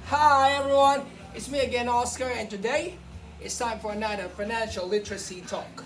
Hi everyone, it's me again, Oscar, and today it's time for another financial literacy talk.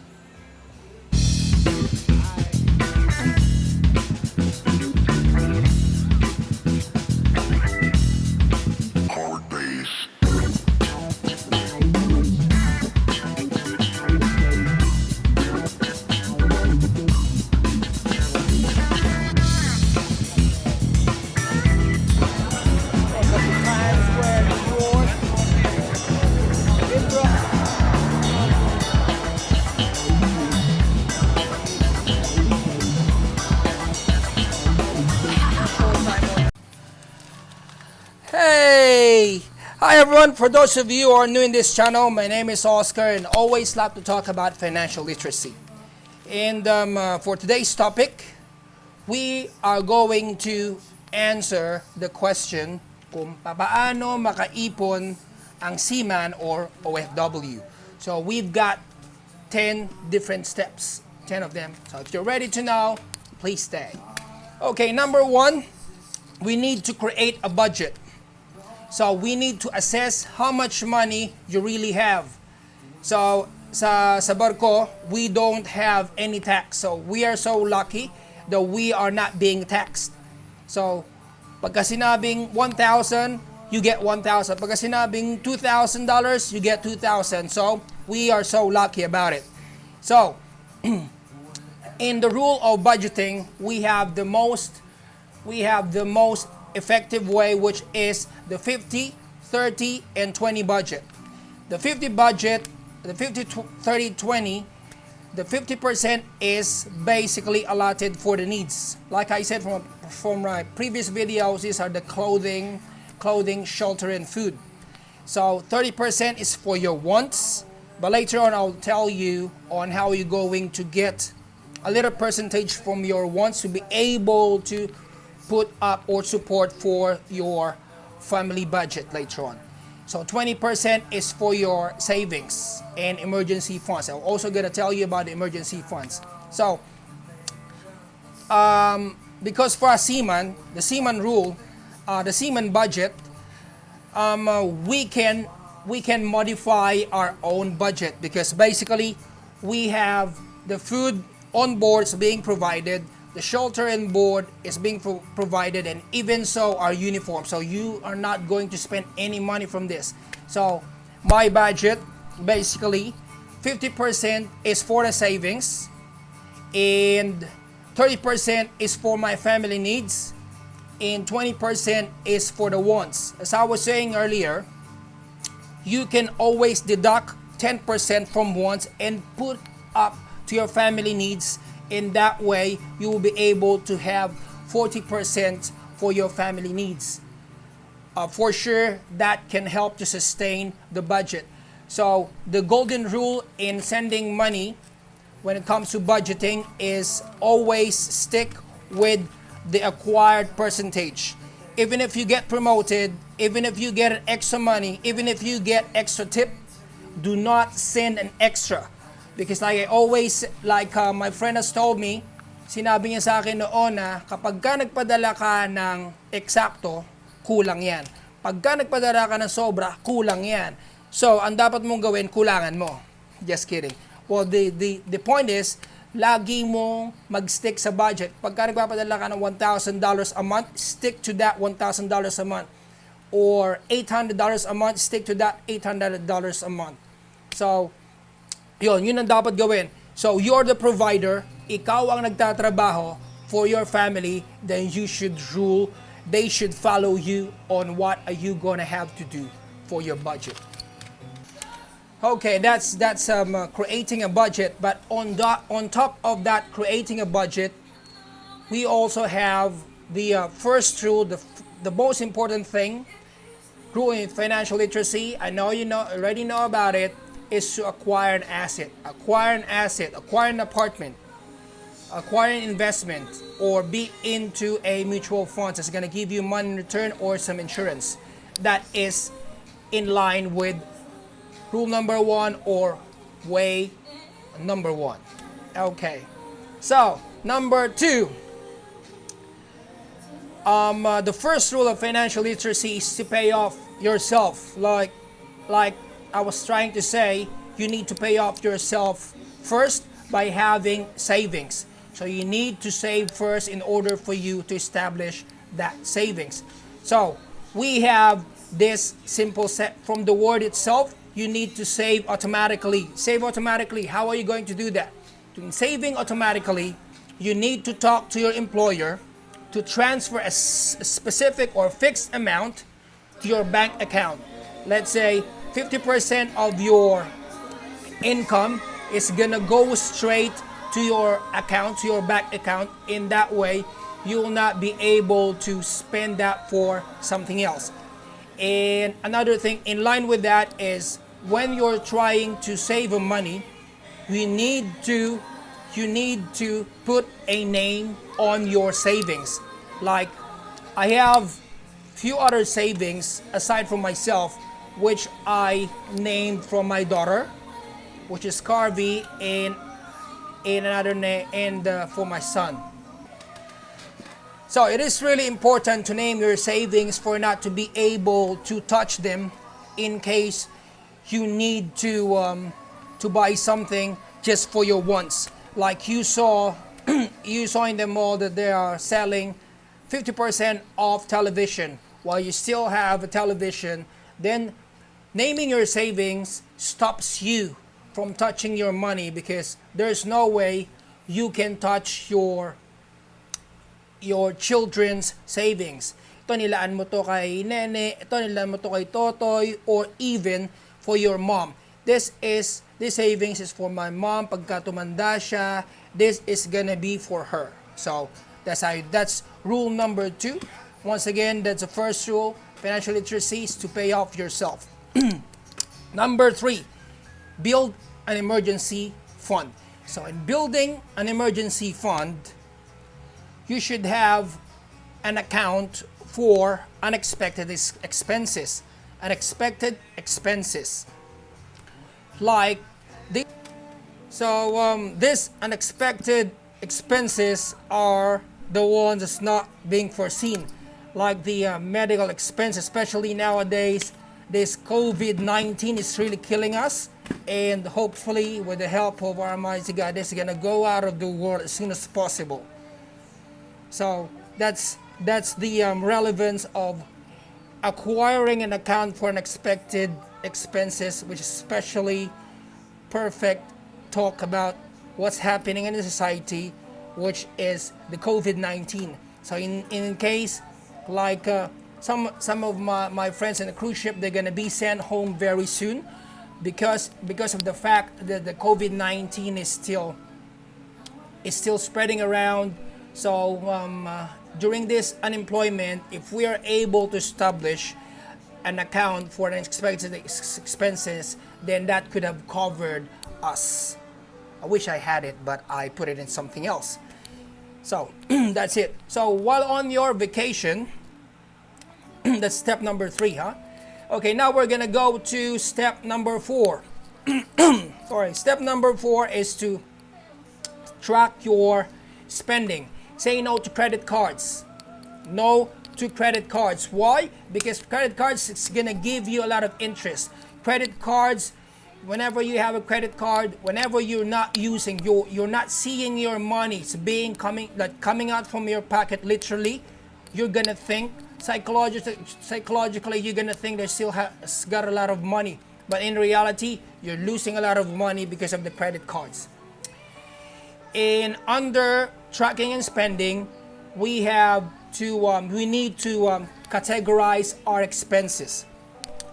Hey! Hi everyone, for those of you who are new in this channel, my name is Oscar and always love to talk about financial literacy. And for today's topic, we are going to answer the question kung paano makaipon ang seaman or OFW. So we've got 10 different steps, 10 of them. So if you're ready to know, please stay. Okay, number one, we need to create a budget. So we need to assess how much money you really have. So sa barko, we don't have any tax. So we are so lucky that we are not being taxed. So pagka sinabing 1,000, you get 1,000. Pagka sinabing $2,000, you get 2,000. So we are so lucky about it. So in the rule of budgeting, we have the most effective way, which is the 50, 30, and 20 budget. The 50 budget, the 50, 30, 20, the 50% is basically allotted for the needs. Like I said from my previous videos, these are the clothing, shelter, and food. So 30% is for your wants, but later on I'll tell you on how you're going to get a little percentage from your wants to be able to put up or support for your family budget later on. So 20% is for your savings and emergency funds. I'm also going to tell you about the emergency funds. So because for a seaman, the seaman rule, the seaman budget, we can modify our own budget because basically we have the food on board being provided, the shelter and board is being provided, and even so our uniform. So you are not going to spend any money from this. So my budget, basically 50% is for the savings and 30% is for my family needs and 20% is for the wants. As I was saying earlier, you can always deduct 10% from wants and put up to your family needs. In that way, you will be able to have 40% for your family needs. For sure, that can help to sustain the budget. So the golden rule in sending money when it comes to budgeting is always stick with the acquired percentage. Even if you get promoted, even if you get extra money, even if you get extra tip, do not send an extra. Because like I always, my friend has told me, sinabi niya sa akin noon na kapag ka nagpadala ka ng eksakto, kulang yan. Pagka nagpadala ka ng sobra, kulang yan. So, ang dapat mong gawin, kulangan mo. Just kidding. Well, the point is, lagi mong mag-stick sa budget. Pagka nagpapadala ka ng $1,000 a month, stick to that $1,000 a month. Or $800 a month, stick to that $800 a month. So, yun ang dapat gawin. So, you're the provider, ikaw ang nagtatrabaho for your family, then you should rule, they should follow you on what are you gonna have to do for your budget. Okay, that's creating a budget, but on top of that creating a budget, we also have the first rule, the most important thing, rule in financial literacy. I know you already know about it, is to acquire an asset, acquire an apartment, acquire an investment, or be into a mutual fund that's going to give you money in return or some insurance. That is in line with rule number one or way number one. Okay, so number two, The first rule of financial literacy is to pay off yourself. Like I was trying to say, you need to pay off yourself first by having savings. So you need to save first in order for you to establish that savings. So we have this simple set from the word itself. You need to save automatically. Save automatically. How are you going to do that? In saving automatically, you need to talk to your employer to transfer a specific or fixed amount to your bank account. Let's say 50% of your income is gonna go straight to your account, to your bank account. In that way, you will not be able to spend that for something else. And another thing in line with that is when you're trying to save money, you need to put a name on your savings. Like I have few other savings aside from myself, which I named from my daughter, which is Carvey, and another name, and for my son. So it is really important to name your savings for not to be able to touch them in case you need to buy something just for your wants. Like you saw in the mall that they are selling 50% off television. While you still have a television, then naming your savings stops you from touching your money, because there's no way you can touch your children's savings. Ito nilaan mo to kay nene, ito nilaan mo to kay totoy, or even for your mom. This savings is for my mom. Pagka tumanda siya, this is gonna be for her. So that's rule number 2. Once again, that's the first rule. Financial literacy is to pay off yourself. Number 3, build an emergency fund. So in building an emergency fund, you should have an account for unexpected expenses. Unexpected expenses. Like this. So these unexpected expenses are the ones that's not being foreseen. Like the medical expense, especially nowadays. This COVID-19 is really killing us, and hopefully with the help of our Almighty God, this is gonna go out of the world as soon as possible. So that's the relevance of acquiring an account for unexpected expenses, which is especially perfect talk about what's happening in the society, which is the COVID-19. So in case like some of my friends in the cruise ship, they're gonna be sent home very soon because of the fact that the COVID-19 is still spreading around. So during this unemployment, if we are able to establish an account for unexpected expenses, then that could have covered us. I wish I had it, but I put it in something else. So that's it. So while on your vacation, that's step number 3, huh? Okay, now we're gonna go to step number 4. Sorry, step number 4 is to track your spending. Say no to credit cards. No to credit cards. Why? Because credit cards, it's gonna give you a lot of interest. Credit cards, whenever you have a credit card, whenever you're not using, you're not seeing your money coming out from your pocket literally, you're gonna think psychologically you're gonna think they still got a lot of money, but in reality you're losing a lot of money because of the credit cards. And under tracking and spending, we need to categorize our expenses.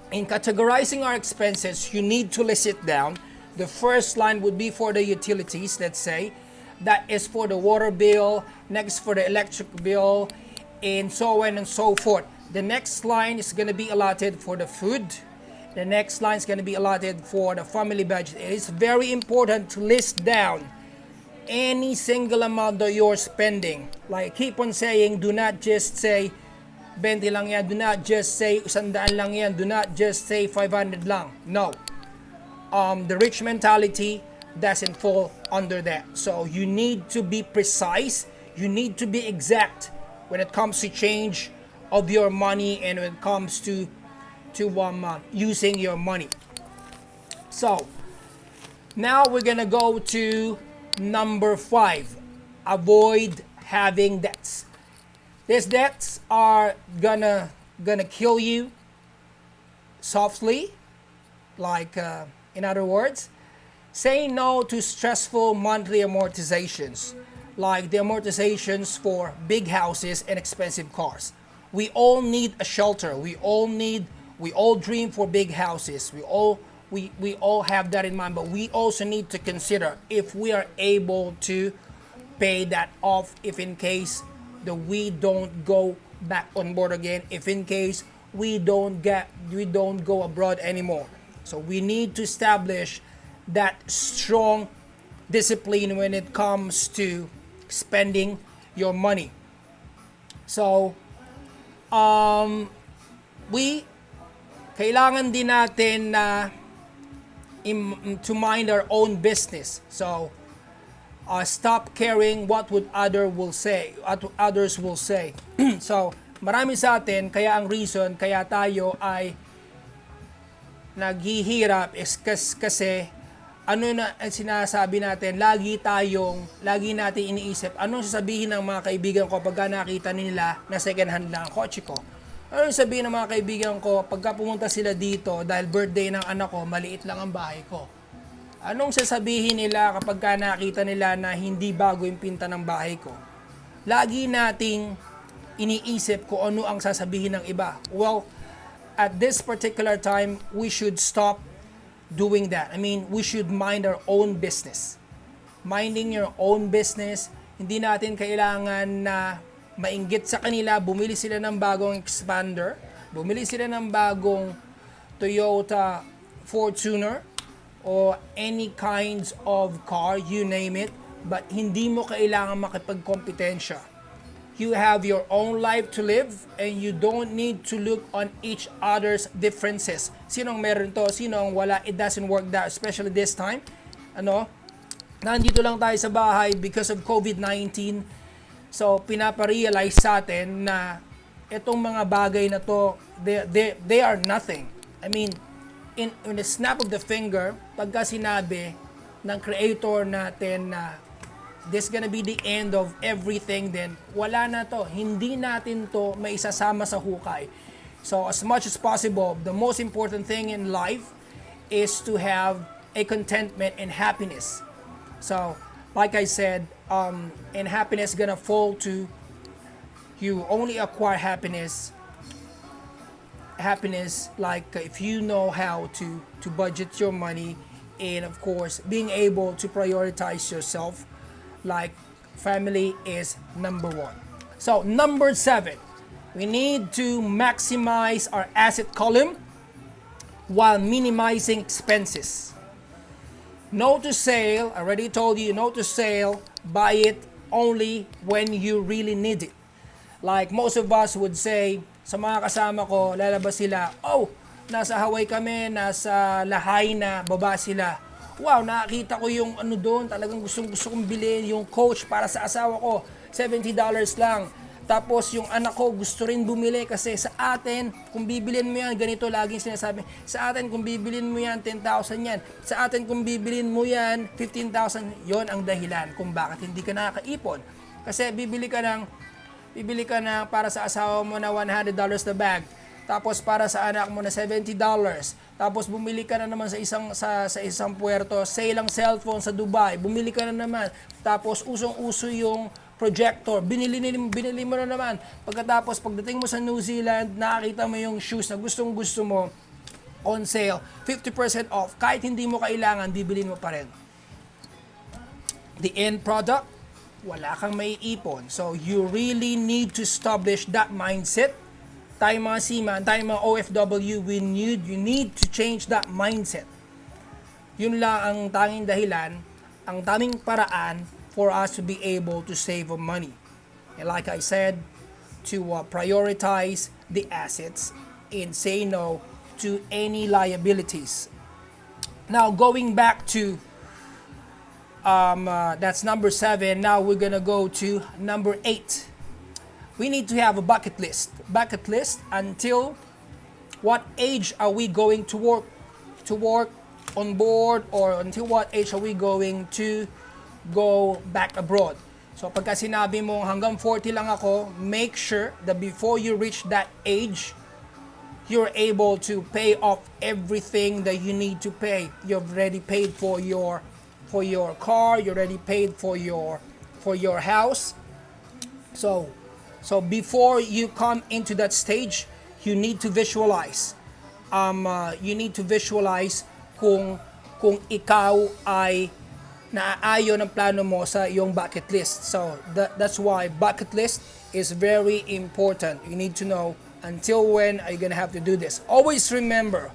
In categorizing our expenses, you need to list it down. The first line would be for the utilities, let's say. That is for the water bill, next for the electric bill, and so on and so forth. The next line is going to be allotted for the food. The next line is going to be allotted for the family budget. It is very important to list down any single amount that you're spending. Like keep on saying, do not just say 20 lang yan, do not just say 100 lang yan, do not just say 500 lang. No. The rich mentality doesn't fall under that. So you need to be precise, you need to be exact when it comes to change of your money and when it comes to using your money. So now we're gonna go to number 5. Avoid having debts. These debts are gonna kill you softly. Like in other words, say no to stressful monthly amortizations, like the amortizations for big houses and expensive cars. We all need a shelter. We all dream for big houses. We all have that in mind, but we also need to consider if we are able to pay that off, if in case that we don't go back on board again, if in case we don't go abroad anymore. So we need to establish that strong discipline when it comes to spending your money. So we kailangan din natin na to mind our own business. So stop caring what others will say. So marami sa atin, kaya ang reason kaya tayo ay naghihirap is kasi ano na sinasabi natin, lagi natin iniisip, anong sasabihin ng mga kaibigan ko pagka nakita nila na second hand lang ang kotse ko? Anong sabihin ng mga kaibigan ko pagka pumunta sila dito dahil birthday ng anak ko, maliit lang ang bahay ko? Anong sasabihin nila kapag nakita nila na hindi bago yung pinta ng bahay ko? Lagi nating iniisip kung ano ang sasabihin ng iba. Well, at this particular time, we should stop doing that. I mean, we should mind our own business. Minding your own business, hindi natin kailangan na mainggit sa kanila, bumili sila ng bagong expander, bumili sila ng bagong Toyota Fortuner, or any kinds of car, you name it, but hindi mo kailangan makipagkompetensya. You have your own life to live and you don't need to look on each other's differences. Sinong meron to, sinong wala, it doesn't work that, especially this time. Nandito lang tayo sa bahay because of COVID-19. So, pinaparealize sa atin na itong mga bagay na to, they are nothing. I mean, in a snap of the finger, pagka sinabi ng creator natin na this gonna be the end of everything, then wala na to. Hindi natin to maisasama sa hukay. So as much as possible, the most important thing in life is to have a contentment and happiness. So like I said, and happiness gonna fall to you only acquire happiness like if you know how to budget your money, and of course being able to prioritize yourself, like family is number 1. So number 7, we need to maximize our asset column while minimizing expenses. No to sale, I already told you, no to sale, buy it only when you really need it. Like most of us would say, sa mga kasama ko, lalabas sila, oh, nasa Hawaii kami, nasa Lahaina, baba sila. Wow, nakakita ko yung ano doon, talagang gusto kong bilhin yung coach para sa asawa ko, $70 lang. Tapos yung anak ko gusto rin bumili kasi sa atin, kung bibilin mo yan, ganito laging sinasabi, sa atin kung bibilin mo yan, 10,000 yan. Sa atin kung bibilin mo yan, 15,000, yon ang dahilan kung bakit hindi ka nakakaipon. Kasi bibili ka ng para sa asawa mo na $100 na bag. Tapos para sa anak mo na $70. Tapos bumili ka na naman sa isang puerto, sale ang cellphone sa Dubai. Bumili ka na naman. Tapos usong-uso yung projector. Binili mo na naman. Pagdating mo sa New Zealand, nakakita mo yung shoes na gustong-gusto mo on sale, 50% off. Kahit hindi mo kailangan, bibilin mo pa rin. The end product, wala kang maiipon. So you really need to establish that mindset. Tayo mga seaman, tayo mga OFW, you need to change that mindset. Yun lang ang tanging dahilan, ang taming paraan for us to be able to save money. And like I said, to prioritize the assets and say no to any liabilities. Now going back to that's number 7. Now we're gonna go to number 8. we need to have a bucket list. Bucket list until what age are we going to work on board, or until what age are we going to go back abroad. So pagka sinabi mo hanggang 40 lang ako, make sure that before you reach that age, you're able to pay off everything that you need to pay. You've already paid for your car, you already paid for your house. So before you come into that stage, you need to visualize. You need to visualize kung ikaw ay naaayon ang plano mo sa iyong bucket list. So that's why bucket list is very important. You need to know until when are you gonna have to do this. Always remember,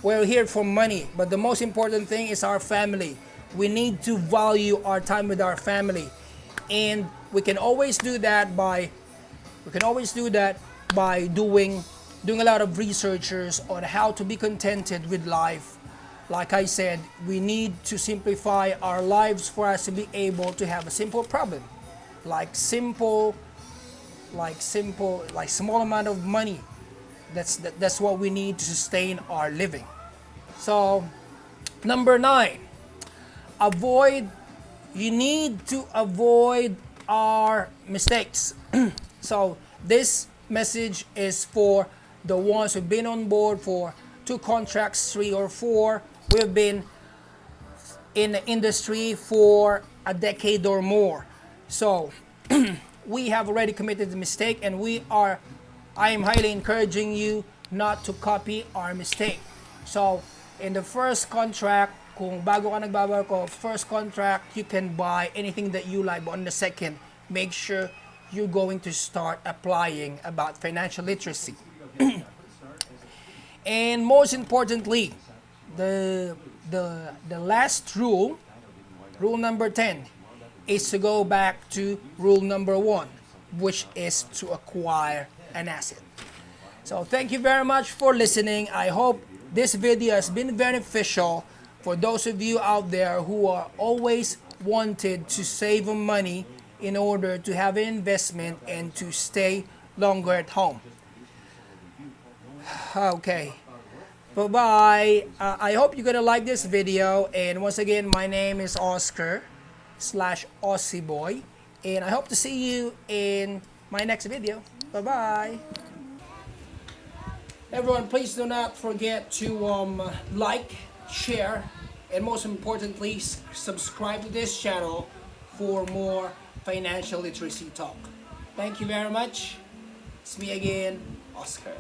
we're here for money, but the most important thing is our family. We need to value our time with our family, and we can always do that by doing a lot of researchers on how to be contented with life. Like I said, we need to simplify our lives for us to be able to have a simple problem, like small amount of money. That's what we need to sustain our living. So, number 9, you need to avoid our mistakes. So this message is for the ones who've been on board for 2 contracts, 3 or 4. We've been in the industry for a decade or more. So we have already committed the mistake, and I am highly encouraging you not to copy our mistake. So in the first contract, kung bago ka nagbabarko, first contract, you can buy anything that you like. But on the second, make sure you're going to start applying about financial literacy. And most importantly, the last rule number 10, is to go back to rule number 1, which is to acquire an asset. So thank you very much for listening. I hope this video has been beneficial for those of you out there who are always wanted to save money in order to have an investment and to stay longer at home. Okay, bye-bye. I hope you're gonna like this video, and once again, my name is Oscar/Aussie Boy, and I hope to see you in my next video. Bye-bye. Everyone, please do not forget to like, share, and most importantly, subscribe to this channel for more financial literacy talk. Thank you very much. It's me again, Oscar.